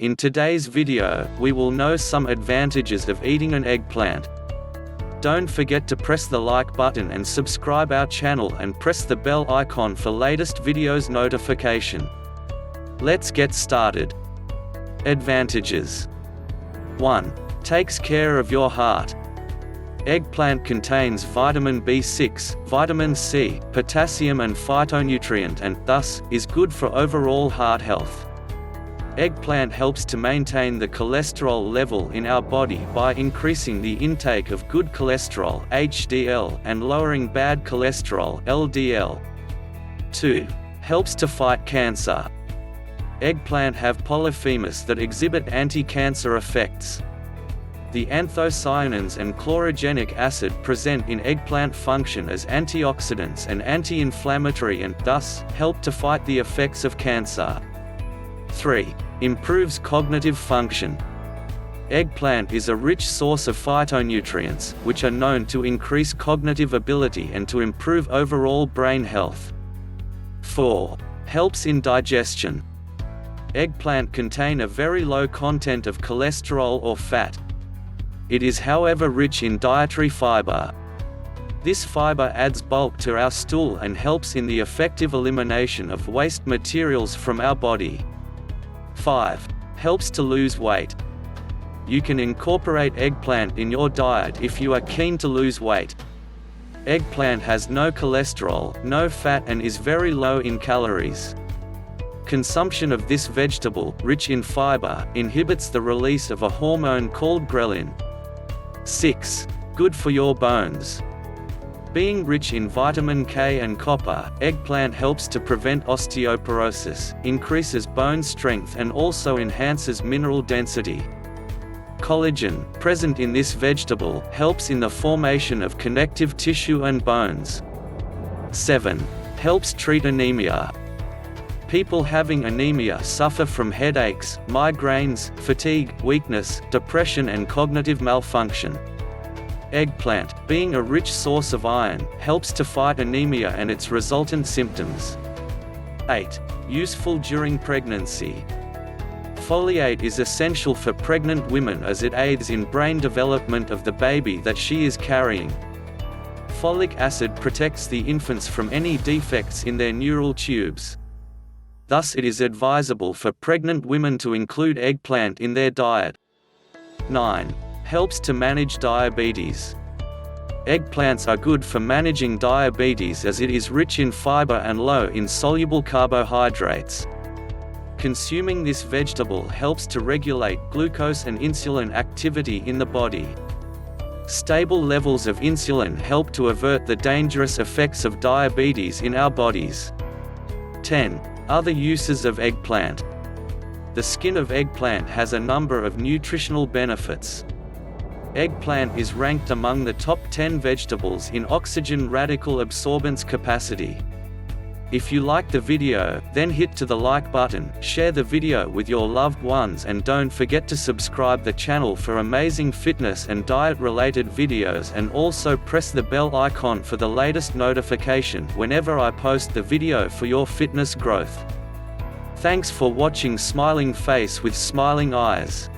In today's video, we will know some advantages of eating an eggplant. Don't forget to press the like button and subscribe our channel and press the bell icon for latest videos notification. Let's get started. Advantages. 1. Takes care of your heart. Eggplant contains vitamin B6, vitamin C, potassium and phytonutrient and, thus, is good for overall heart health. Eggplant helps to maintain the cholesterol level in our body by increasing the intake of good cholesterol (HDL) and lowering bad cholesterol (LDL). 2. Helps to fight cancer. Eggplant have polyphemus that exhibit anti-cancer effects. The anthocyanins and chlorogenic acid present in eggplant function as antioxidants and anti-inflammatory and, thus, help to fight the effects of cancer. 3. Improves cognitive function. Eggplant is a rich source of phytonutrients, which are known to increase cognitive ability and to improve overall brain health. 4. Helps in digestion. Eggplant contain a very low content of cholesterol or fat. It is however rich in dietary fiber. This fiber adds bulk to our stool and helps in the effective elimination of waste materials from our body. 5. Helps to lose weight. You can incorporate eggplant in your diet if you are keen to lose weight. Eggplant has no cholesterol, no fat and is very low in calories. Consumption of this vegetable, rich in fiber, inhibits the release of a hormone called ghrelin. 6. Good for your bones. Being rich in vitamin K and copper, eggplant helps to prevent osteoporosis, increases bone strength and also enhances mineral density. Collagen, present in this vegetable, helps in the formation of connective tissue and bones. 7. Helps treat anemia. People having anemia suffer from headaches, migraines, fatigue, weakness, depression and cognitive malfunction. Eggplant, being a rich source of iron, helps to fight anemia and its resultant symptoms. 8. Useful during pregnancy. Foliate is essential for pregnant women as it aids in brain development of the baby that she is carrying. Folic acid protects the infants from any defects in their neural tubes. Thus it is advisable for pregnant women to include eggplant in their diet. 9. Helps to manage diabetes. Eggplants are good for managing diabetes as it is rich in fiber and low in soluble carbohydrates. Consuming this vegetable helps to regulate glucose and insulin activity in the body. Stable levels of insulin help to avert the dangerous effects of diabetes in our bodies. 10. Other uses of eggplant. The skin of eggplant has a number of nutritional benefits. Eggplant is ranked among the top 10 vegetables in oxygen radical absorbance capacity. If you like the video, then hit to the like button, share the video with your loved ones and don't forget to subscribe the channel for amazing fitness and diet related videos and also press the bell icon for the latest notification whenever I post the video for your fitness growth. Thanks for watching Smiling Face with Smiling Eyes.